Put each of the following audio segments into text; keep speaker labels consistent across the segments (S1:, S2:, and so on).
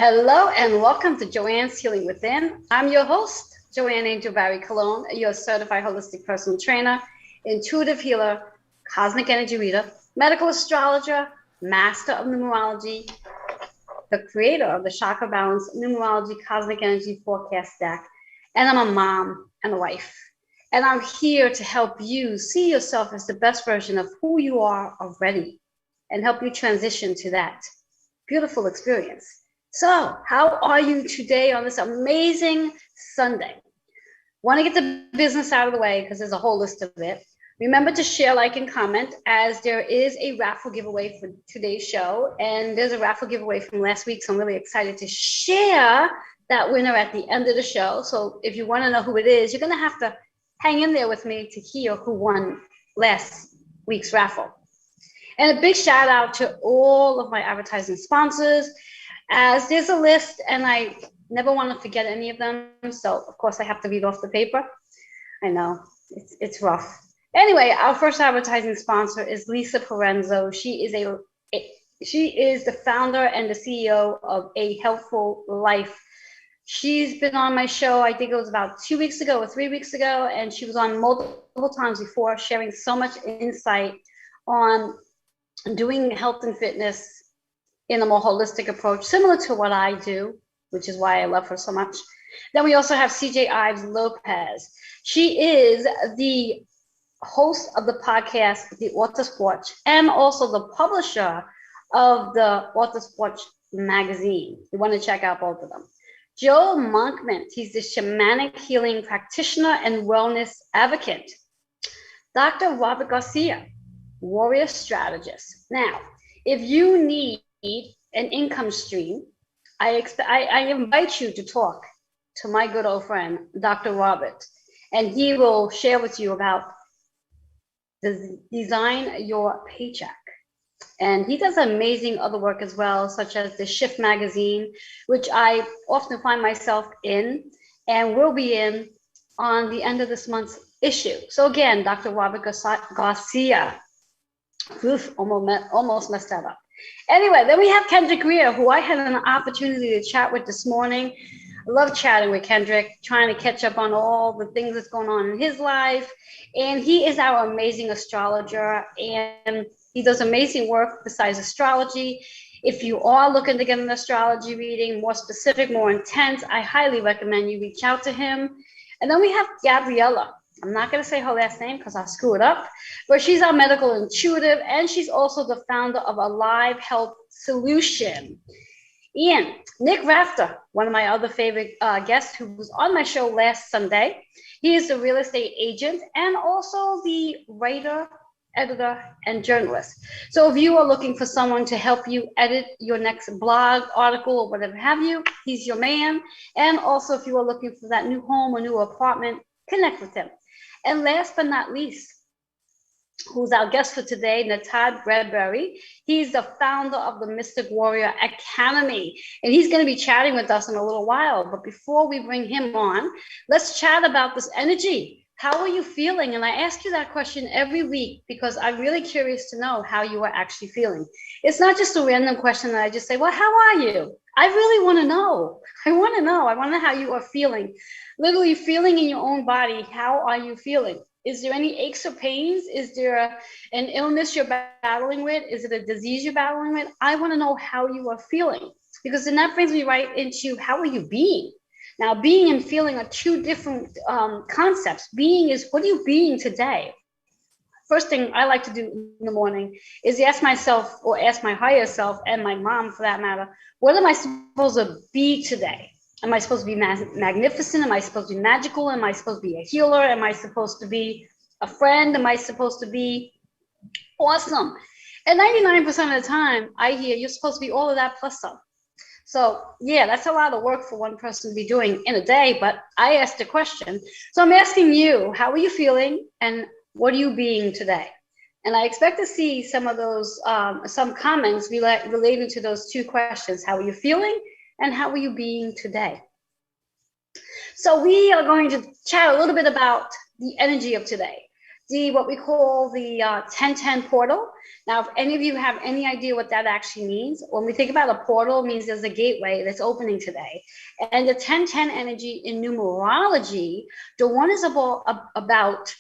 S1: Hello and welcome to Joanne's Healing Within. I'm your host, Joanne Angel Barry Cologne, your certified holistic personal trainer, intuitive healer, cosmic energy reader, medical astrologer, master of numerology, the creator of the Chakra Balance Numerology Cosmic Energy Forecast deck, and I'm a mom and a wife. And I'm here to help you see yourself as the best version of who you are already and help you transition to that beautiful experience. So, how are you today on this amazing Sunday? Want to get the business out of the way because there's a whole list of it. Remember to share, like, and comment, as there is a raffle giveaway for today's show. And there's a raffle giveaway from last week, so I'm really excited to share that winner at the end of the show. So if you want to know who it is, you're going to have to hang in there with me to hear who won last week's raffle. And a big shout out to all of my advertising sponsors, as there's a list and I never want to forget any of them. So of course I have to read off the paper. I know it's rough. Anyway, our first advertising sponsor is Lisa Parenzo. She is the founder and the CEO of A Healthful Life. She's been on my show, I think it was about 2 weeks ago or 3 weeks ago, and she was on multiple times before, sharing so much insight on doing health and fitness in a more holistic approach, similar to what I do, which is why I love her so much. Then we also have CJ Ives Lopez. She is the host of the podcast, The Author Sport, and also the publisher of the Author Sport magazine. You want to check out both of them. Joe Monkman, he's the shamanic healing practitioner and wellness advocate. Dr. Robert Garcia, warrior strategist. Now, if you need an income stream, I invite you to talk to my good old friend, Dr. Robert, and he will share with you about design your paycheck. And he does amazing other work as well, such as the Shift magazine, which I often find myself in and will be in on the end of this month's issue. So again, Dr. Robert Garcia. Oof, almost messed that up. Anyway, then we have Kendrick Grier, who I had an opportunity to chat with this morning. I love chatting with Kendrick, trying to catch up on all the things that's going on in his life. And he is our amazing astrologer, and he does amazing work besides astrology. If you are looking to get an astrology reading, more specific, more intense, I highly recommend you reach out to him. And then we have Gabriella. I'm not going to say her last name because I'll screw it up, but she's our medical intuitive, and she's also the founder of Alive Health Solution. Ian, Nick Rafter, one of my other favorite guests who was on my show last Sunday. He is a real estate agent and also the writer, editor, and journalist. So if you are looking for someone to help you edit your next blog, article, or whatever have you, he's your man. And also if you are looking for that new home or new apartment, connect with him. And last but not least, who's our guest for today, Todd Bradbury. He's the founder of the Mystic Warrior Academy, and he's going to be chatting with us in a little while. But before we bring him on, let's chat about this energy. How are you feeling? And I ask you that question every week because I'm really curious to know how you are actually feeling. It's not just a random question that I just say, well, how are you? I really want to know. I want to know how you are feeling. Literally feeling in your own body. How are you feeling? Is there any aches or pains? Is there an illness you're battling with? Is it a disease you're battling with? I want to know how you are feeling, because then that brings me right into how are you being? Now, being and feeling are two different concepts. Being is, what are you being today? First thing I like to do in the morning is ask myself, or ask my higher self, and my mom for that matter, what am I supposed to be today? Am I supposed to be magnificent? Am I supposed to be magical? Am I supposed to be a healer? Am I supposed to be a friend? Am I supposed to be awesome? And 99% of the time, I hear you're supposed to be all of that plus some. So yeah, that's a lot of work for one person to be doing in a day, but I asked a question. So I'm asking you, how are you feeling and what are you being today? And I expect to see some of those, some comments related to those two questions. How are you feeling and how are you being today? So we are going to chat a little bit about the energy of today. what we call the 1010 portal. Now, if any of you have any idea what that actually means, when we think about a portal, it means there's a gateway that's opening today. And the 1010 energy in numerology, the one is about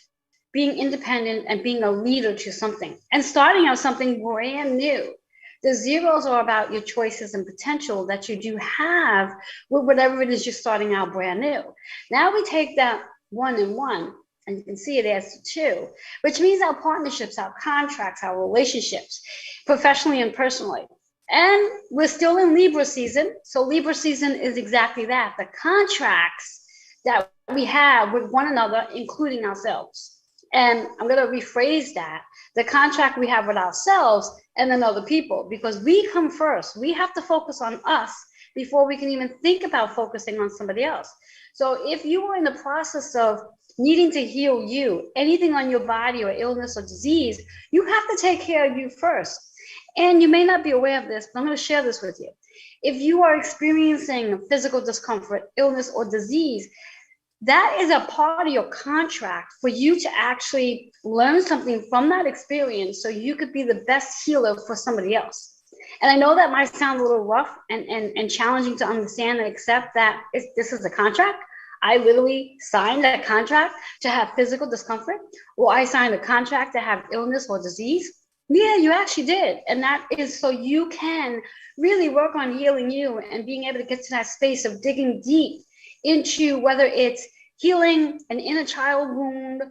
S1: being independent and being a leader to something and starting out something brand new. The zeros are about your choices and potential that you do have with whatever it is you're starting out brand new. Now we take that 1 and 1, and you can see it as 2, which means our partnerships, our contracts, our relationships, professionally and personally. And we're still in Libra season. So Libra season is exactly that, the contracts that we have with one another, including ourselves. And I'm going to rephrase that, the contract we have with ourselves and then other people, because we come first. We have to focus on us before we can even think about focusing on somebody else. So if you are in the process of needing to heal you, anything on your body or illness or disease, you have to take care of you first. And you may not be aware of this, but I'm going to share this with you. If you are experiencing physical discomfort, illness, or disease, that is a part of your contract for you to actually learn something from that experience so you could be the best healer for somebody else. And I know that might sound a little rough and challenging to understand and accept that this is a contract. I literally signed a contract to have physical discomfort, or I signed a contract to have illness or disease. Yeah, you actually did. And that is so you can really work on healing you and being able to get to that space of digging deep into whether it's healing an inner child wound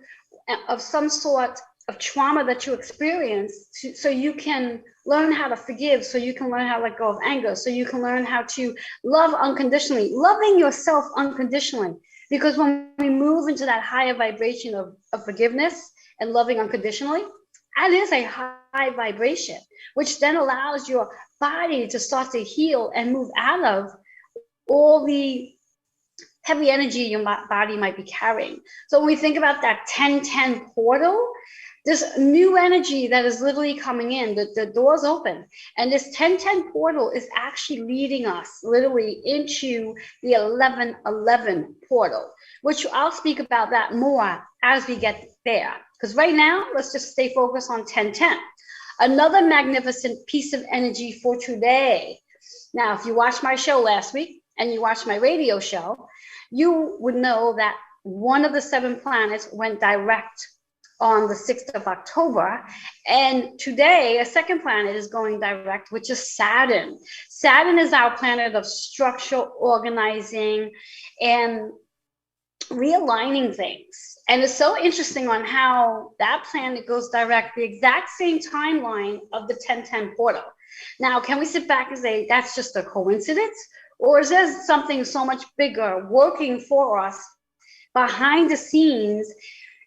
S1: of some sort of trauma that you experienced, so you can learn how to forgive, so you can learn how to let go of anger, so you can learn how to love unconditionally, loving yourself unconditionally. Because when we move into that higher vibration of forgiveness and loving unconditionally, that is a high vibration, which then allows your body to start to heal and move out of all the heavy energy your body might be carrying. So when we think about that 1010 portal, this new energy that is literally coming in, the door's open. And this 1010 portal is actually leading us literally into the 1111 portal, which I'll speak about that more as we get there. Because right now, let's just stay focused on 1010. Another magnificent piece of energy for today. Now, if you watched my show last week and you watched my radio show, you would know that one of the 7 planets went direct on the 6th of October. And today, a second planet is going direct, which is Saturn. Saturn is our planet of structure, organizing, and realigning things. And it's so interesting on how that planet goes direct, the exact same timeline of the 1010 portal. Now, can we sit back and say that's just a coincidence? Or is there something so much bigger working for us behind the scenes,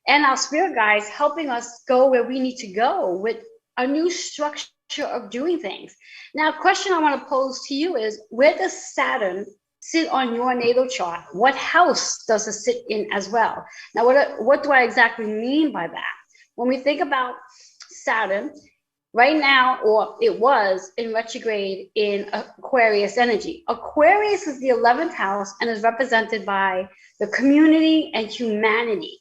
S1: and our spirit guides helping us go where we need to go with a new structure of doing things? Now, a question I want to pose to you is, where does Saturn sit on your natal chart? What house does it sit in as well? Now, what do I exactly mean by that? When we think about Saturn, right now, or it was in retrograde in Aquarius energy. Aquarius is the 11th house and is represented by the community and humanity.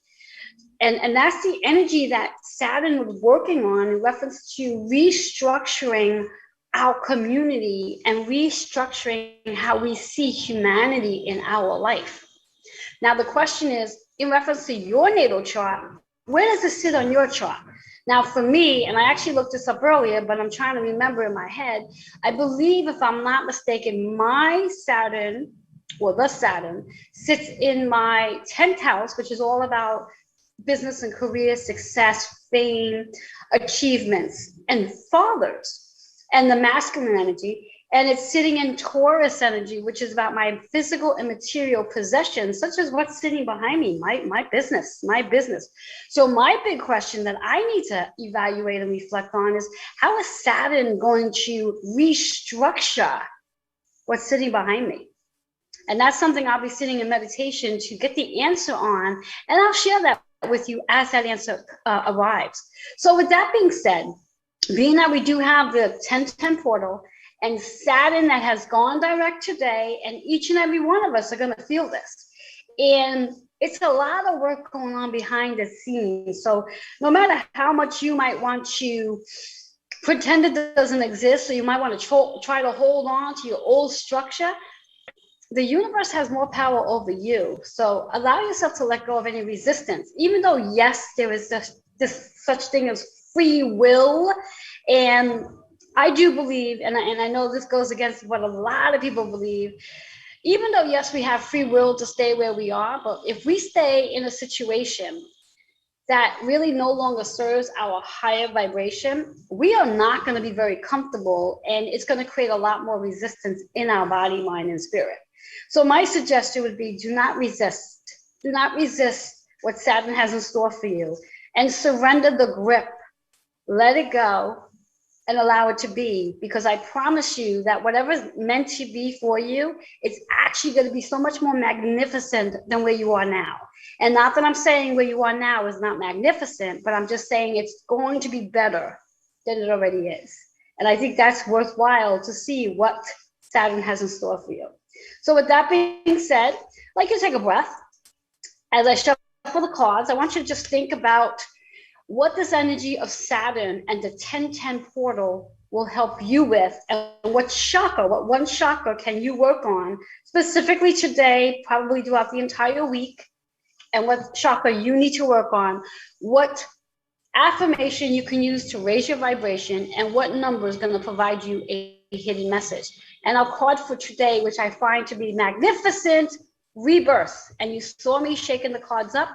S1: And that's the energy that Saturn was working on in reference to restructuring our community and restructuring how we see humanity in our life. Now, the question is, in reference to your natal chart, where does it sit on your chart? Now, for me, and I actually looked this up earlier, but I'm trying to remember in my head, I believe, if I'm not mistaken, my Saturn, or the Saturn, sits in my 10th house, which is all about business and career success, fame, achievements, and fathers, and the masculine energy. And it's sitting in Taurus energy, which is about my physical and material possessions, such as what's sitting behind me, my business. So my big question that I need to evaluate and reflect on is, how is Saturn going to restructure what's sitting behind me? And that's something I'll be sitting in meditation to get the answer on. And I'll share that with you as that answer arrives. So with that being said, being that we do have the 1010 portal, and Saturn that has gone direct today, and each and every one of us are going to feel this. And It's a lot of work going on behind the scenes. So no matter how much you might want to pretend it doesn't exist, so you might want to try to hold on to your old structure, the universe has more power over you. So allow yourself to let go of any resistance, even though, yes, there is this such thing as free will. And I do believe, and I know this goes against what a lot of people believe, even though, yes, we have free will to stay where we are, but if we stay in a situation that really no longer serves our higher vibration, we are not going to be very comfortable, and it's going to create a lot more resistance in our body, mind, and spirit. So my suggestion would be, do not resist. Do not resist what Saturn has in store for you, and surrender the grip. Let it go and allow it to be, because I promise you that whatever's meant to be for you, it's actually going to be so much more magnificent than where you are now. And not that I'm saying where you are now is not magnificent, but I'm just saying it's going to be better than it already is. And I think that's worthwhile to see what Saturn has in store for you. So with that being said, I'd like you to take a breath. As I shuffle the cards, I want you to just think about what this energy of Saturn and the 1010 portal will help you with, and what one chakra can you work on specifically today, probably throughout the entire week, and what chakra you need to work on, what affirmation you can use to raise your vibration, and what number is going to provide you a hidden message. And our card for today, which I find to be magnificent, rebirth. And you saw me shaking the cards up,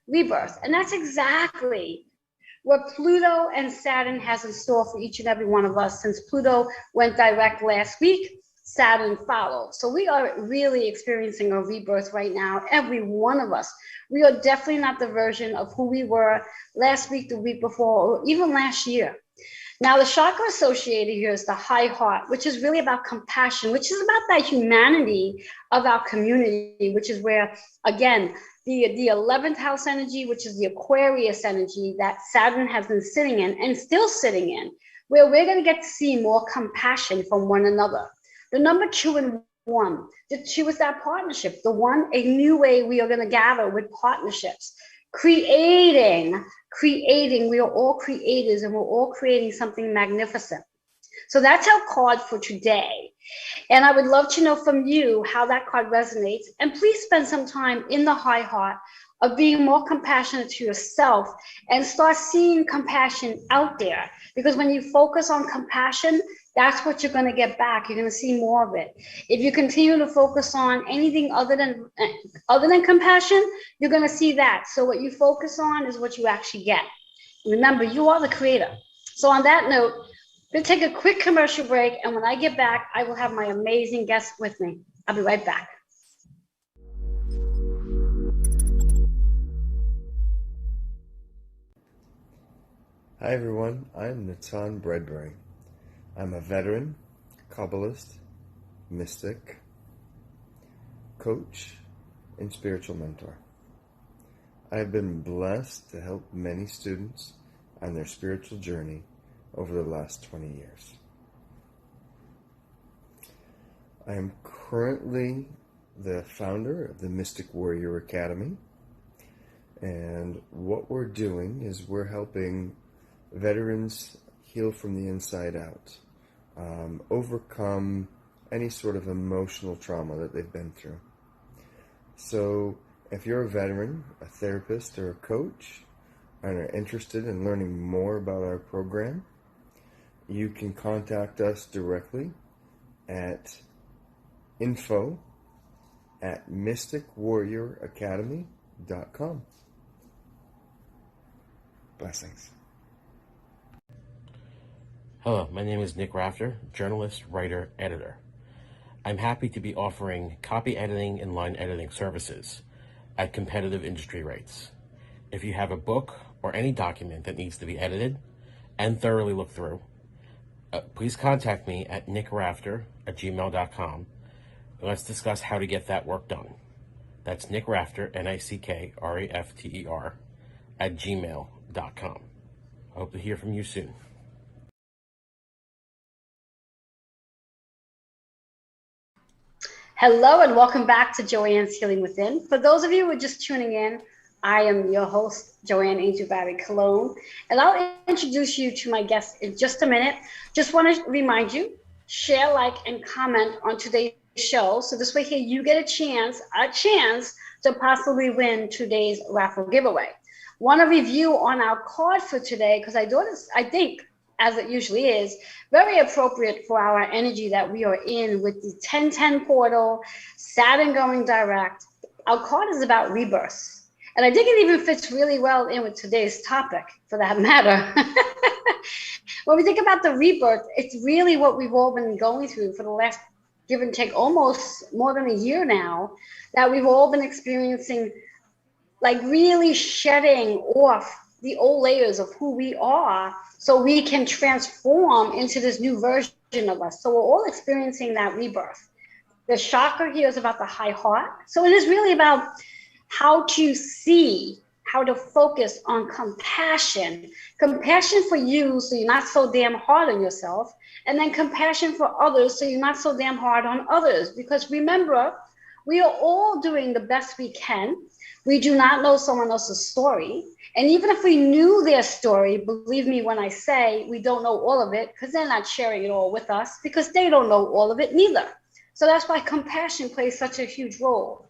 S1: rebirth. And that's exactly what Pluto and Saturn has in store for each and every one of us. Since Pluto went direct last week, Saturn followed. So we are really experiencing a rebirth right now, every one of us. We are definitely not the version of who we were last week, the week before, or even last year. Now, the chakra associated here is the high heart, which is really about compassion, which is about that humanity of our community, which is where, again, the 11th house energy, which is the Aquarius energy that Saturn has been sitting in and still sitting in, where we're going to get to see more compassion from one another. The number 2 and 1, the 2 is that partnership. The 1, a new way we are going to gather with partnerships. Creating, we are all creators, and we're all creating something magnificent. So that's our card for today. And I would love to know from you how that card resonates. And please spend some time in the high heart of being more compassionate to yourself and start seeing compassion out there. Because when you focus on compassion, that's what you're going to get back. You're going to see more of it. If you continue to focus on anything other than compassion, you're going to see that. So what you focus on is what you actually get. Remember, you are the creator. So on that note, we'll take a quick commercial break, and when I get back, I will have my amazing guest with me. I'll be right back.
S2: Hi everyone, I'm Todd Bradbury. I'm a veteran, Kabbalist, mystic, coach, and spiritual mentor. I have been blessed to help many students on their spiritual journey over the last 20 years. I am currently the founder of the Mystic Warrior Academy, and what we're doing is we're helping veterans heal from the inside out, overcome any sort of emotional trauma that they've been through. So if you're a veteran, a therapist, or a coach, and are interested in learning more about our program, you can contact us directly at info@mysticwarrioracademy.com. Blessings.
S3: Hello, my name is Nick Rafter, journalist, writer, editor. I'm happy to be offering copy editing and line editing services at competitive industry rates. If you have a book or any document that needs to be edited and thoroughly looked through, please contact me at nickrafter@gmail.com. Let's discuss how to get that work done. That's Nick Rafter, NICKRAFTER, @gmail.com. I hope to hear from you soon.
S1: Hello and welcome back to Joanne's Healing Within. For those of you who are just tuning in, I am your host, Joanne Angel Barry Cologne, and I'll introduce you to my guest in just a minute. Just want to remind you, share, like, and comment on today's show. So this way here, you get a chance to possibly win today's raffle giveaway. Want to review on our card for today, because I think, as it usually is, very appropriate for our energy that we are in with the 1010 portal, Saturn going direct. Our card is about rebirth. And I think it even fits really well in with today's topic, for that matter. When we think about the rebirth, it's really what we've all been going through for the last, give and take, almost more than a year now, that we've all been experiencing, like really shedding off the old layers of who we are so we can transform into this new version of us. So we're all experiencing that rebirth. The chakra here is about the high heart. So it is really about how to see, how to focus on compassion. Compassion for you so you're not so damn hard on yourself. And then compassion for others so you're not so damn hard on others. Because remember, we are all doing the best we can. We do not know someone else's story. And even if we knew their story, believe me when I say we don't know all of it, because they're not sharing it all with us, because they don't know all of it neither. So that's why compassion plays such a huge role.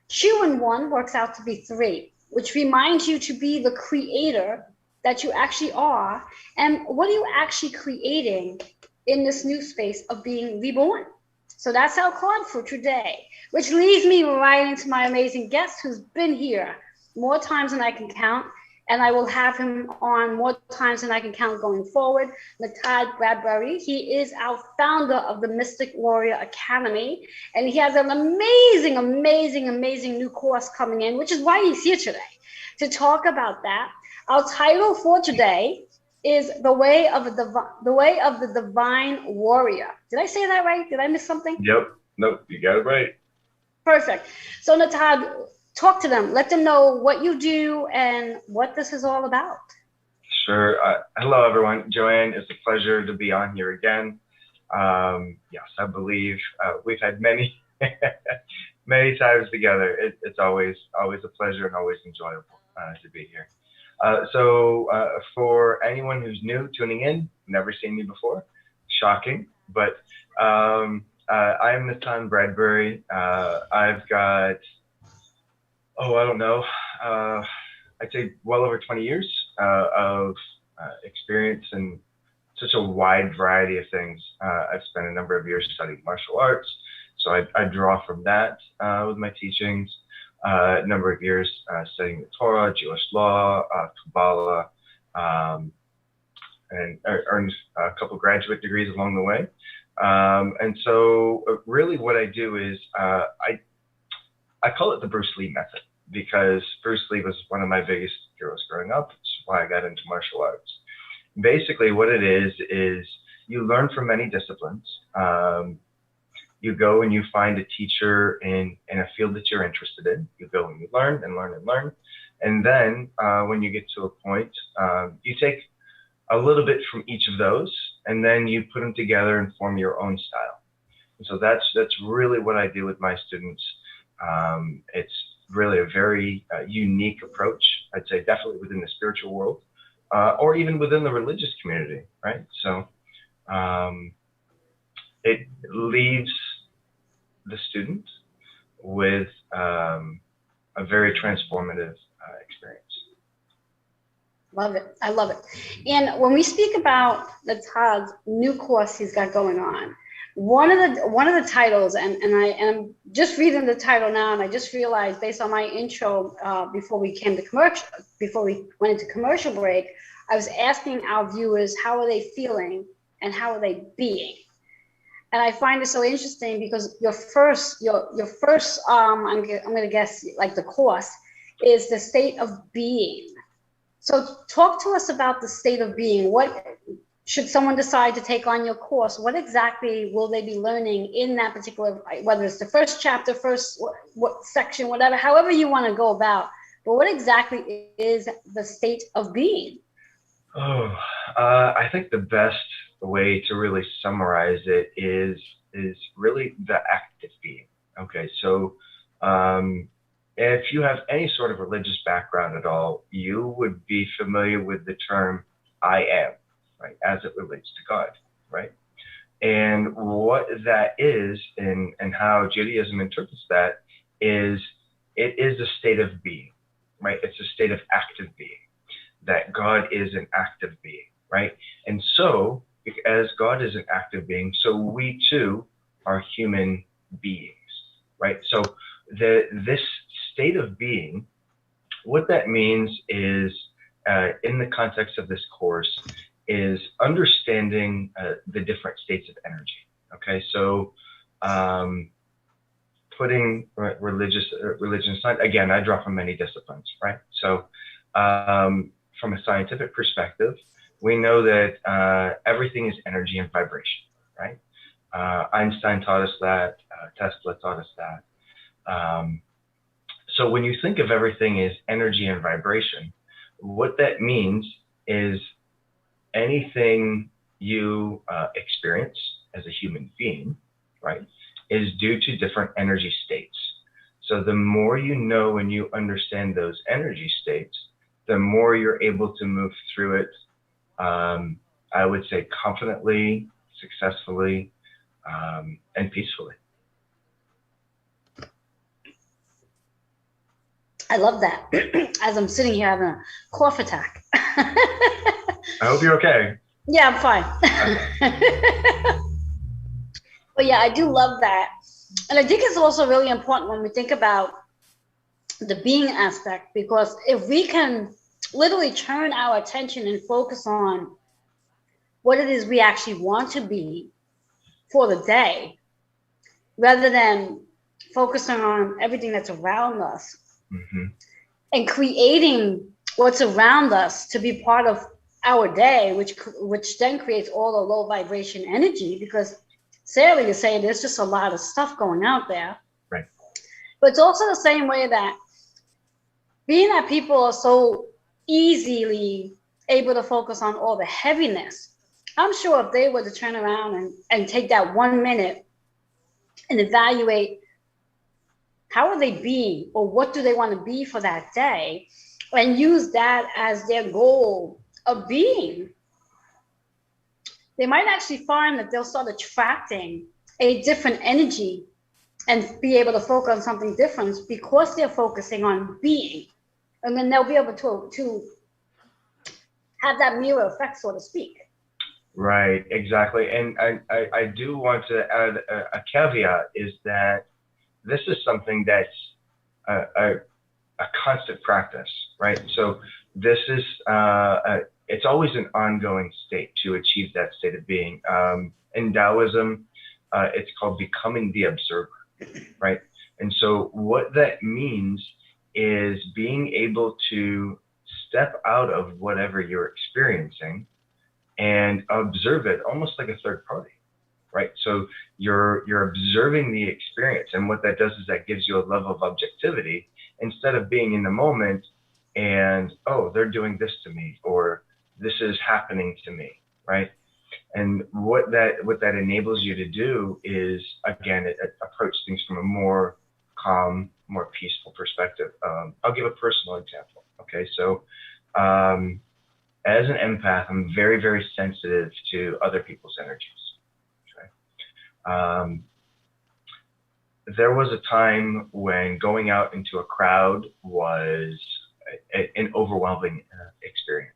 S1: 2 and 1 works out to be 3, which reminds you to be the creator that you actually are. And what are you actually creating in this new space of being reborn? So that's our card for today, which leads me right into my amazing guest who's been here more times than I can count. And I will have him on more times than I can count going forward. Todd Bradbury. He is our founder of the Mystic Warrior Academy. And he has an amazing, amazing, amazing new course coming in, which is why he's here today, to talk about that. Our title for today is The Way of the Divine Warrior. Did I say that right? Did I miss something?
S4: Yep. Nope, you got it right.
S1: Perfect. So Todd, talk to them. Let them know what you do and what this is all about.
S4: Sure. Hello, everyone. Joanne, it's a pleasure to be on here again. Yes, I believe we've had many, many times together. It's always a pleasure and always enjoyable to be here. So for anyone who's new, tuning in, never seen me before, shocking, but I'm Todd Bradbury. I've got, I don't know, I'd say well over 20 years of experience in such a wide variety of things. I've spent a number of years studying martial arts, so I draw from that with my teachings. A number of years studying the Torah, Jewish law, Kabbalah, and earned a couple graduate degrees along the way. And so really what I do is I call it the Bruce Lee method, because Bruce Lee was one of my biggest heroes growing up. That's why I got into martial arts. Basically what it is you learn from many disciplines. You go and you find a teacher in a field that you're interested in. You go and you learn and learn and learn. And then when you get to a point, you take a little bit from each of those, and then you put them together and form your own style. And so that's really what I do with my students. It's really a very unique approach, I'd say, definitely within the spiritual world, or even within the religious community, right? So it leaves the student with a very transformative experience.
S1: Love it. I love it. And when we speak about Todd's new course he's got going on, one of the titles, and I'm just reading the title now, and I just realized based on my intro before we went into commercial break, I was asking our viewers, how are they feeling and how are they being? And I find it so interesting because your first I'm going to guess like the course is the state of being. So talk to us about the state of being. What should someone decide to take on your course? What exactly will they be learning in that particular, whether it's the first chapter, what section, whatever, however you want to go about. But what exactly is the state of being?
S4: I think the best way to really summarize it is really the act of being. Okay, so if you have any sort of religious background at all, you would be familiar with the term I am, right, as it relates to God, right? And what that is, and how Judaism interprets that, is it is a state of being, right? It's a state of active being, that God is an active being, right? And so, as God is an active being, so we too are human beings, right? So this state of being, what that means is, in the context of this course, is understanding the different states of energy. Okay, so putting religion aside, again, I draw from many disciplines, right? So from a scientific perspective, we know that everything is energy and vibration, right? Einstein taught us that, Tesla taught us that. So when you think of everything as energy and vibration, what that means is anything you experience as a human being, right, is due to different energy states. So the more you know and you understand those energy states, the more you're able to move through it, I would say confidently, successfully, and peacefully.
S1: I love that. As I'm sitting here having a cough attack.
S4: I hope you're okay.
S1: Yeah, I'm fine.
S4: Okay.
S1: But yeah, I do love that. And I think it's also really important when we think about the being aspect, because if we can literally turn our attention and focus on what it is we actually want to be for the day, rather than focusing on everything that's around us,
S4: Mm-hmm.
S1: and creating what's around us to be part of our day, which then creates all the low vibration energy, because sadly to say, there's just a lot of stuff going out there.
S4: Right.
S1: But it's also the same way that being that people are so easily able to focus on all the heaviness, I'm sure if they were to turn around and take that 1 minute and evaluate how are they being, or what do they want to be for that day, and use that as their goal of being, they might actually find that they'll start attracting a different energy and be able to focus on something different because they're focusing on being. And then they'll be able to have that mirror effect, so to speak.
S4: Right, exactly. And I do want to add a caveat, is that this is something that's a constant practice, right? So this is, it's always an ongoing state to achieve that state of being. In Taoism, it's called becoming the observer, right? And so what that means is being able to step out of whatever you're experiencing and observe it almost like a third party. Right, so you're observing the experience, and what that does is that gives you a level of objectivity instead of being in the moment and, oh, they're doing this to me, or this is happening to me, right? And what that enables you to do is, again, approach things from a more calm, more peaceful perspective. I'll give a personal example. Okay, so as an empath, I'm very, very sensitive to other people's energies. There was a time when going out into a crowd was an overwhelming experience,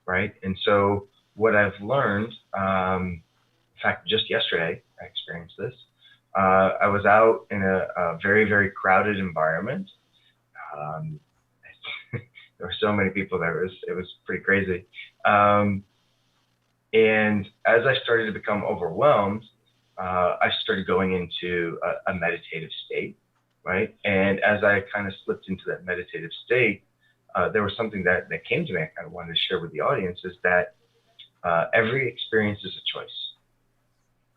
S4: right? And so what I've learned, in fact, just yesterday, I experienced this. I was out in a very, very crowded environment. There were so many people there, it was pretty crazy. And as I started to become overwhelmed, I started going into a meditative state, right? And as I kind of slipped into that meditative state, there was something that came to me I kind of wanted to share with the audience, is that every experience is a choice,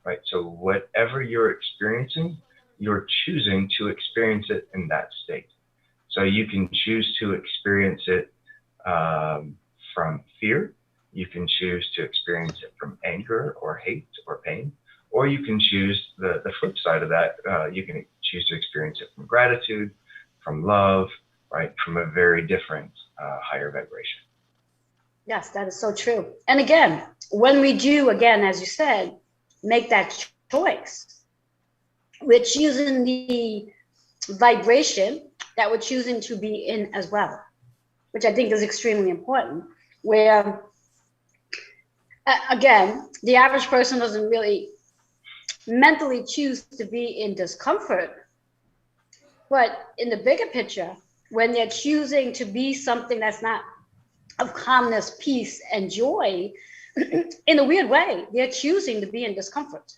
S4: right? So whatever you're experiencing, you're choosing to experience it in that state. So you can choose to experience it from fear. You can choose to experience it from anger or hate or pain. Or you can choose the flip side of that. You can choose to experience it from gratitude, from love, right? From a very different, higher vibration.
S1: Yes, that is so true. And again, when we do, again, as you said, make that choice, we're choosing the vibration that we're choosing to be in as well, which I think is extremely important. Where, again, the average person doesn't really mentally choose to be in discomfort. But in the bigger picture, when they're choosing to be something that's not of calmness, peace, and joy, in a weird way, they're choosing to be in discomfort.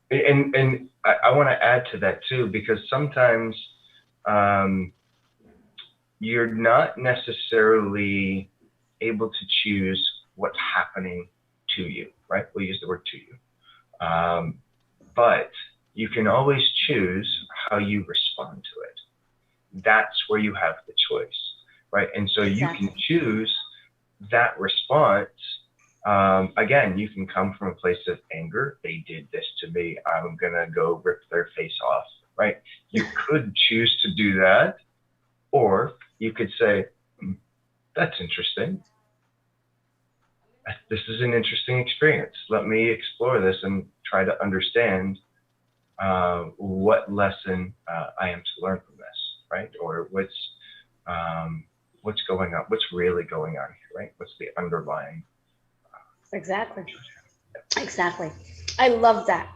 S4: And I want to add to that too, because sometimes you're not necessarily able to choose what's happening to you, right? We'll use the word to you. But you can always choose how you respond to it. That's where you have the choice, right? And so
S1: Exactly.
S4: you can choose that response. Again, you can come from a place of anger. They did this to me. I'm going to go rip their face off, right? You could choose to do that, or you could say, that's interesting. This is an interesting experience. Let me explore this and try to understand what lesson I am to learn from this, right? Or what's going on, what's really going on here, right? What's the underlying?
S1: Exactly. Exactly. I love that.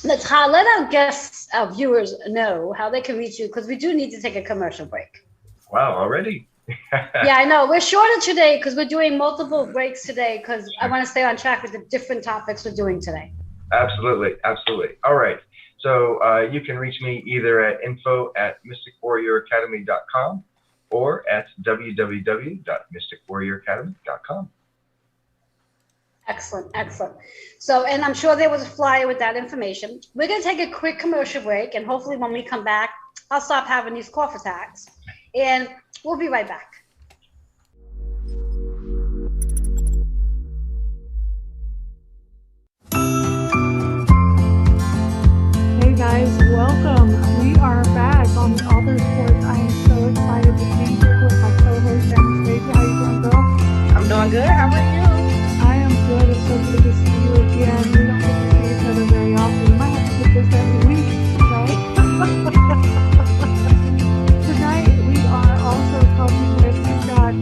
S1: Let our guests, our viewers know how they can reach you, because we do need to take a commercial break.
S4: Wow, already?
S1: Yeah, I know. We're shorter today because we're doing multiple breaks today because I want to stay on track with the different topics we're doing today.
S4: Absolutely. Absolutely. All right. So you can reach me either at info@mysticwarrioracademy.com or at www.mysticwarrioracademy.com.
S1: Excellent, excellent. So, and I'm sure there was a flyer with that information. We're going to take a quick commercial break, and hopefully when we come back, I'll stop having these cough attacks, and we'll be right back.
S5: Hey guys, welcome. We are back on the Author Sports. I am so excited to be here with my co-host Anastasia. How you doing, girl?
S6: I'm doing good. How about you?
S5: I am good. It's so good to see you again. We don't get to see each other very often. We might have to get this every week, right? Tonight we are also talking with, we've got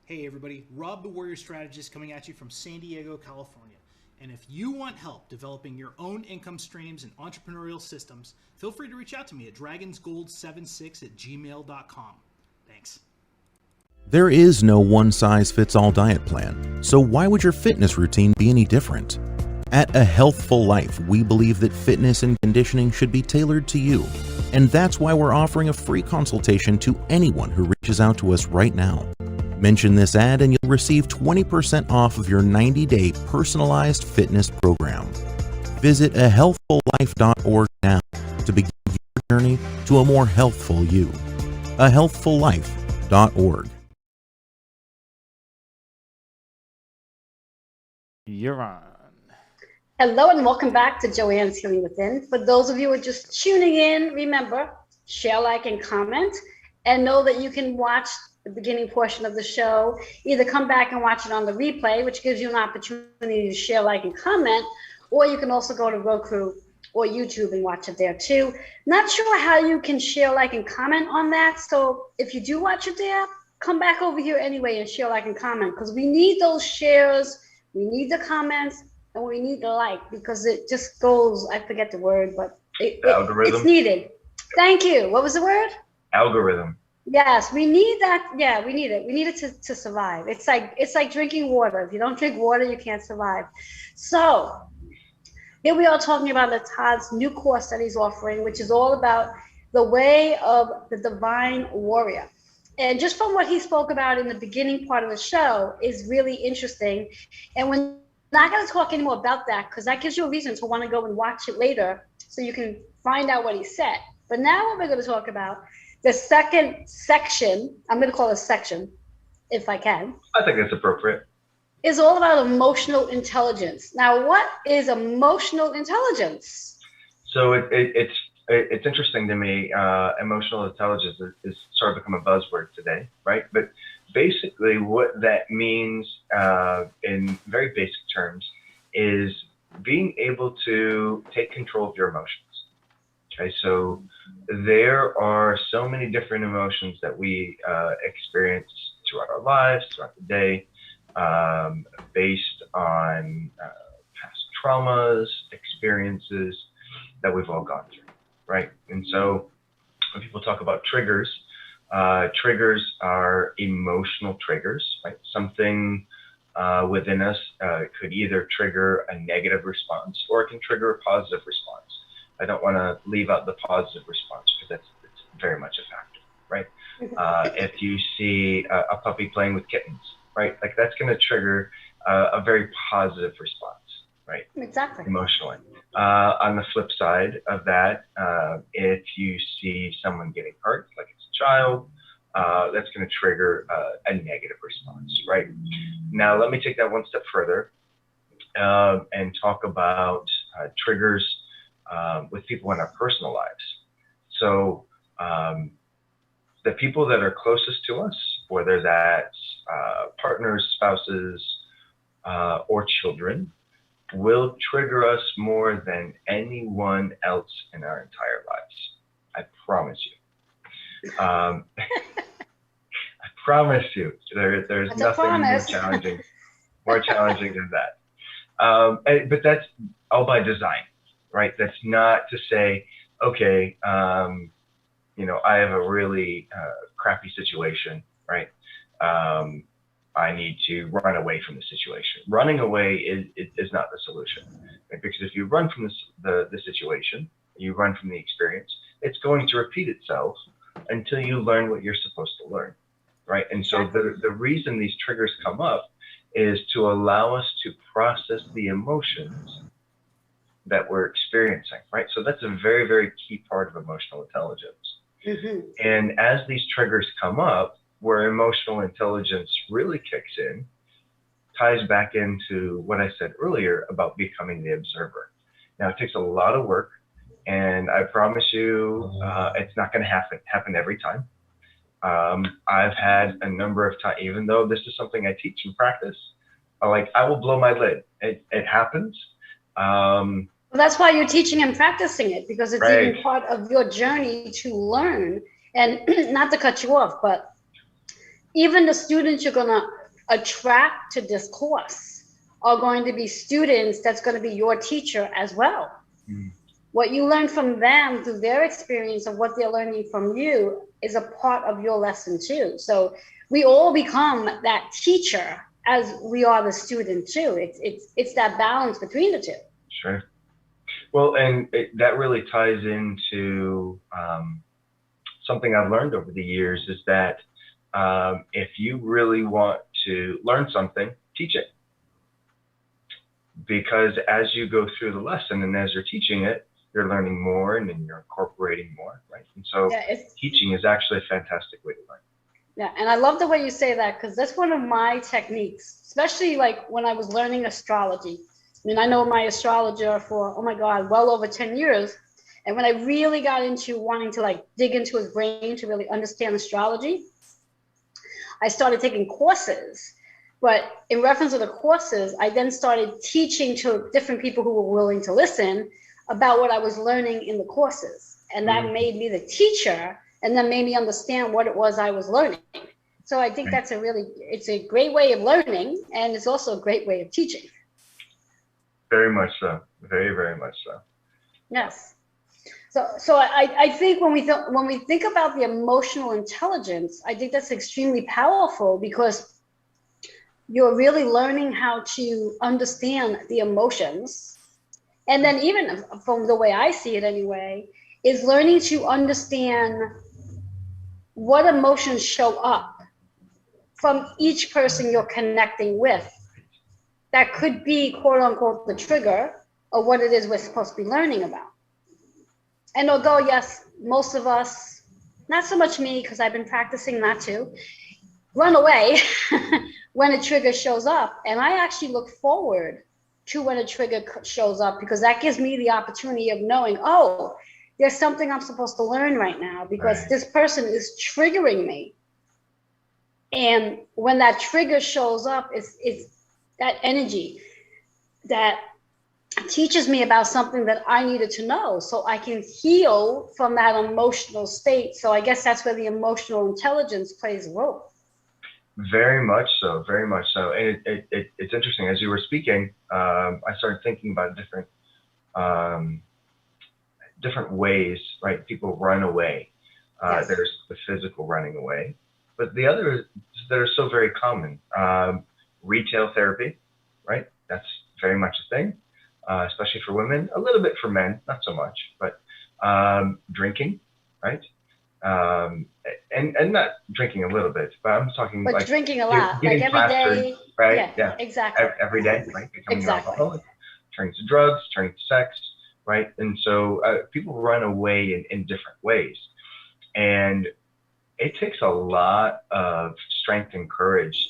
S7: Hey everybody, Rob the Warrior Strategist coming at you from San Diego, California. And if you want help developing your own income streams and entrepreneurial systems, feel free to reach out to me at dragonsgold76@gmail.com. Thanks.
S8: There is no one-size-fits-all diet plan, so why would your fitness routine be any different? At A Healthful Life, we believe that fitness and conditioning should be tailored to you, and that's why we're offering a free consultation to anyone who reaches out to us right now. Mention this ad and you'll receive 20% off of your 90-day personalized fitness program. Visit ahealthfullife.org now to begin your journey to a more healthful you. ahealthfullife.org.
S9: You're on.
S1: Hello and welcome back to Joanne's Healing Within. For those of you who are just tuning in, remember, share, like, and comment, and know that you can watch the beginning portion of the show, either come back and watch it on the replay, which gives you an opportunity to share, like, and comment, or you can also go to Roku or YouTube and watch it there too. Not sure how you can share, like, and comment on that. So if you do watch it there, come back over here anyway and share, like, and comment, because we need those shares, we need the comments, and we need the like, because it just goes, I forget the word, but it's needed. Thank you. What was the word?
S4: Algorithm.
S1: Yes, we need that. Yeah, we need it. We need it to survive. It's like drinking water. If you don't drink water, you can't survive. So here we are talking about Todd's new course that he's offering, which is all about the way of the divine warrior. And just from what he spoke about in the beginning part of the show is really interesting. And we're not going to talk anymore about that because that gives you a reason to want to go and watch it later so you can find out what he said. But now what we're going to talk about, the second section, I'm going to call it a section, if I can.
S4: I think that's appropriate.
S1: is all about emotional intelligence. Now, what is emotional intelligence?
S4: So it's interesting to me. Emotional intelligence is sort of become a buzzword today, right? But basically, what that means in very basic terms is being able to take control of your emotions. Okay, so there are so many different emotions that we experience throughout our lives, throughout the day, based on past traumas, experiences that we've all gone through, right? And so when people talk about triggers, triggers are emotional triggers, right? Something within us could either trigger a negative response or it can trigger a positive response. I don't want to leave out the positive response because it's very much a factor, right? If you see a puppy playing with kittens, right? Like that's going to trigger a very positive response, right?
S1: Exactly.
S4: Emotionally. On the flip side of that, if you see someone getting hurt, like it's a child, that's going to trigger a negative response, right? Now, let me take that one step further and talk about triggers with people in our personal lives. So the people that are closest to us, whether that's partners, spouses, or children, will trigger us more than anyone else in our entire lives. I promise you. I promise you, there's nothing more challenging than that. But that's all by design, right? That's not to say, okay, I have a really crappy situation, right? I need to run away from the situation. Running away is not the solution, right? Because if you run from the situation, you run from the experience, it's going to repeat itself until you learn what you're supposed to learn, right? And so the reason these triggers come up is to allow us to process the emotions that we're experiencing, right? So that's a very, very key part of emotional intelligence. Mm-hmm. And as these triggers come up, where emotional intelligence really kicks in, ties back into what I said earlier about becoming the observer. Now, it takes a lot of work, and I promise you, it's not going to happen every time. I've had a number of times, even though this is something I teach and practice, I will blow my lid. It happens.
S1: Well, that's why you're teaching and practicing it, because it's right. Even part of your journey to learn. And not to cut you off, but even the students you're going to attract to this course are going to be students that's going to be your teacher as well. Mm. What you learn from them through their experience of what they're learning from you is a part of your lesson too. So we all become that teacher as we are the student too. It's that balance between the two.
S4: Sure. Well, and that really ties into something I've learned over the years is that if you really want to learn something, teach it. Because as you go through the lesson and as you're teaching it, you're learning more and then you're incorporating more, right? And so teaching is actually a fantastic way to learn.
S1: Yeah, and I love the way you say that, because that's one of my techniques, especially like when I was learning astrology. I mean, I know my astrologer for, oh my God, well over 10 years. And when I really got into wanting to dig into his brain to really understand astrology, I started taking courses. But in reference to the courses, I then started teaching to different people who were willing to listen about what I was learning in the courses. And that made me the teacher, and then made me understand what it was I was learning. So I think that's it's a great way of learning, and it's also a great way of teaching.
S4: Very much so. Very, very much so.
S1: Yes. So I think when we think about the emotional intelligence, I think that's extremely powerful, because you're really learning how to understand the emotions. And then even from the way I see it anyway, is learning to understand what emotions show up from each person you're connecting with. That could be, quote unquote, the trigger of what it is we're supposed to be learning about. And although, yes, most of us, not so much me, because I've been practicing not to, run away when a trigger shows up. And I actually look forward to when a trigger shows up, because that gives me the opportunity of knowing, oh, there's something I'm supposed to learn right now, because this person is triggering me. And when that trigger shows up, it's that energy that teaches me about something that I needed to know, so I can heal from that emotional state. So I guess that's where the emotional intelligence plays a role.
S4: Very much so, very much so. And it's interesting. As you were speaking, I started thinking about different ways, right? People run away.
S1: Yes.
S4: There's the physical running away, but the others that are so very common. Retail therapy, right? That's very much a thing, especially for women. A little bit for men, not so much. But drinking, right? And not drinking a little bit, but I'm talking
S1: But
S4: like
S1: drinking a lot, like every
S4: plastered,
S1: day,
S4: right?
S1: Yeah, exactly.
S4: Every day, right? Becoming
S1: Exactly.
S4: an alcoholic, turning to drugs, turning to sex, right? And so people run away in different ways, and it takes a lot of strength and courage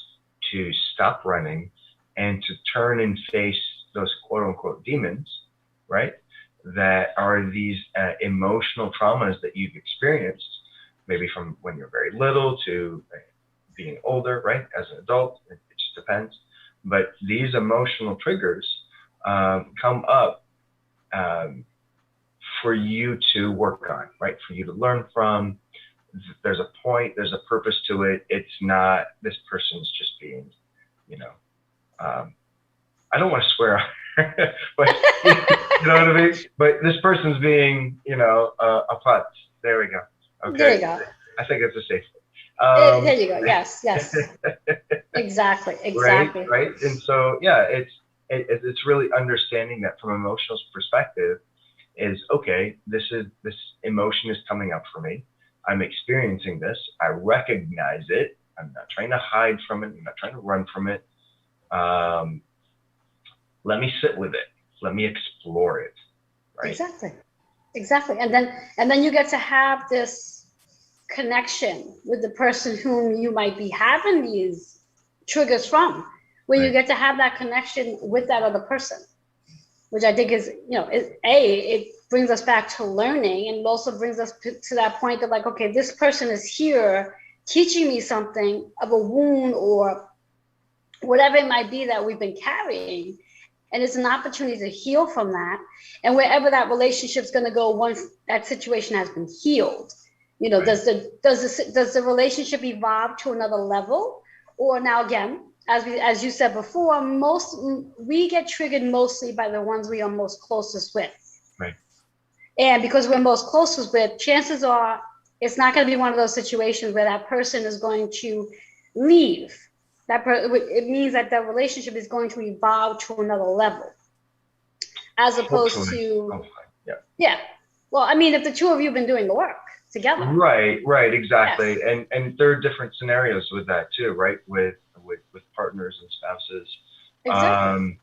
S4: to stop running and to turn and face those quote unquote demons, right? That are these emotional traumas that you've experienced, maybe from when you're very little to being older, right? As an adult, it just depends. But these emotional triggers come up for you to work on, right? For you to learn from. There's a point, there's a purpose to it. It's not, this person's just being, I don't want to swear, but you know what I mean? But this person's being, a putz. There we go. Okay.
S1: There you go.
S4: I think it's a safe
S1: There you go. Yes. Exactly.
S4: Right. And so, yeah, it's really understanding that from an emotional perspective is, okay, this emotion is coming up for me. I'm experiencing this. I recognize it. I'm not trying to hide from it. I'm not trying to run from it. Let me sit with it. Let me explore it. Right.
S1: Exactly. And then you get to have this connection with the person whom you might be having these triggers from, where you get to have that connection with that other person, which I think is, it brings us back to learning, and it also brings us to that point of like, okay, this person is here teaching me something of a wound or whatever it might be that we've been carrying. And it's an opportunity to heal from that. And wherever that relationship's going to go once that situation has been healed, does the relationship evolve to another level? Or now again, as you said before, we get triggered mostly by the ones we are most closest with.
S4: Right.
S1: And because we're most closest with, chances are it's not going to be one of those situations where that person is going to leave. It means that the relationship is going to evolve to another level, as opposed to, yeah. Well, I mean, if the two of you have been doing the work together.
S4: Right, exactly. Yes. And there are different scenarios with that too, right? With partners and spouses.
S1: Exactly.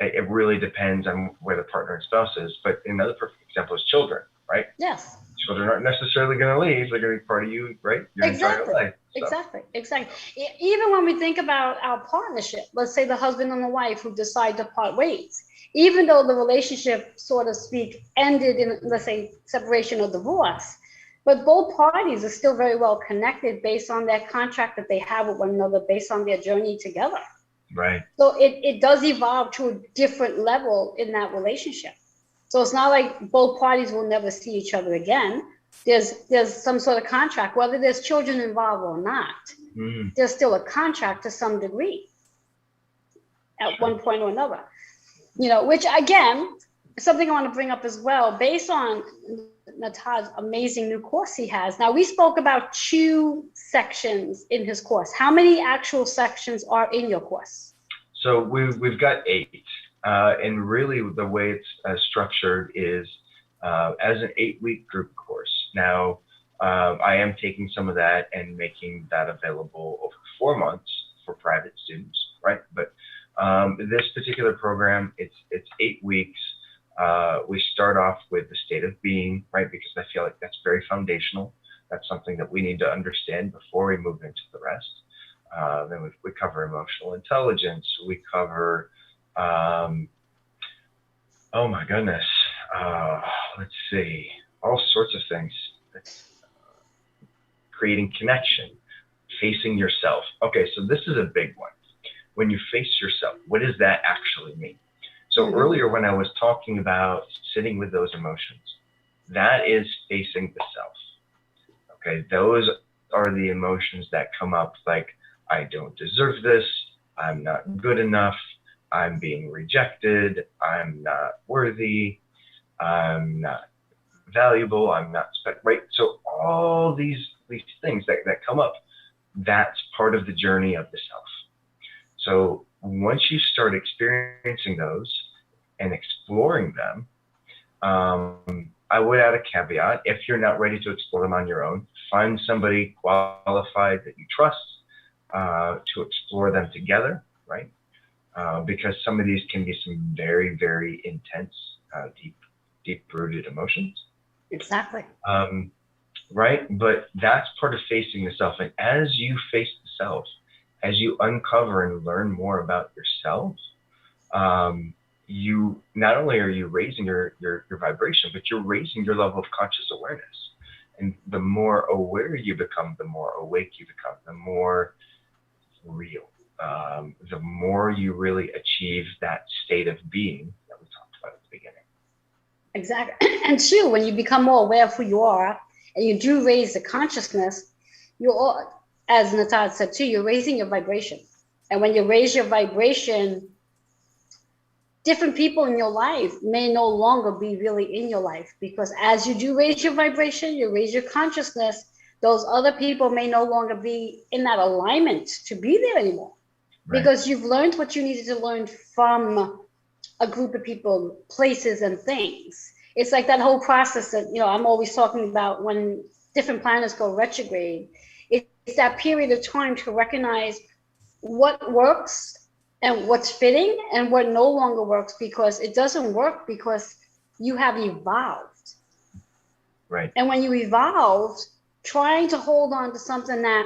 S4: It really depends on where the partner and spouse is. But another perfect example is children, right?
S1: Yes.
S4: Children aren't necessarily going to leave. They're going to be part of you, right? Your entire life. So.
S1: Exactly. Even when we think about our partnership, let's say the husband and the wife who decide to part ways, even though the relationship, so to speak, ended in, let's say, separation or divorce, but both parties are still very well connected based on that contract that they have with one another, based on their journey together.
S4: Right.
S1: So it does evolve to a different level in that relationship. So it's not like both parties will never see each other again. There's some sort of contract, whether there's children involved or not. There's still a contract to some degree at one point or another. Which again, something I want to bring up as well, based on Todd's amazing new course he has. Now, we spoke about 2 sections in his course. How many actual sections are in your course?
S4: So we've got 8. And really the way it's structured is as an 8-week group course. Now, I am taking some of that and making that available over 4 months for private students, right? But this particular program, it's 8 weeks. We start off with the state of being, right? Because I feel like that's very foundational. That's something that we need to understand before we move into the rest. Then we cover emotional intelligence. We cover, oh my goodness, let's see, all sorts of things. Creating connection, facing yourself. Okay, so this is a big one. When you face yourself, what does that actually mean? So earlier when I was talking about sitting with those emotions, that is facing the self. Okay, those are the emotions that come up like, I don't deserve this, I'm not good enough, I'm being rejected, I'm not worthy, I'm not valuable, I'm not right. So all these things that come up, that's part of the journey of the self. So once you start experiencing those and exploring them, I would add a caveat. If you're not ready to explore them on your own, find somebody qualified that you trust to explore them together, right? Because some of these can be some very, very intense, deep-rooted emotions.
S1: Exactly.
S4: Right? But that's part of facing the self. And as you face the self, as you uncover and learn more about yourself, you not only are you raising your vibration, but you're raising your level of conscious awareness. And the more aware you become, the more awake you become, the more real, the more you really achieve that state of being that we talked about at the beginning.
S1: Exactly. And two, when you become more aware of who you are and you do raise the consciousness, you're all, as Natasha said too, you're raising your vibration. And when you raise your vibration, different people in your life may no longer be really in your life, because as you do raise your vibration, you raise your consciousness, those other people may no longer be in that alignment to be there anymore. Right. Because you've learned what you needed to learn from a group of people, places, and things. It's like that whole process that, you know, I'm always talking about when different planets go retrograde. It's that period of time to recognize what works and what's fitting and what no longer works, because it doesn't work because you have evolved.
S4: Right.
S1: And when you evolved, trying to hold on to something that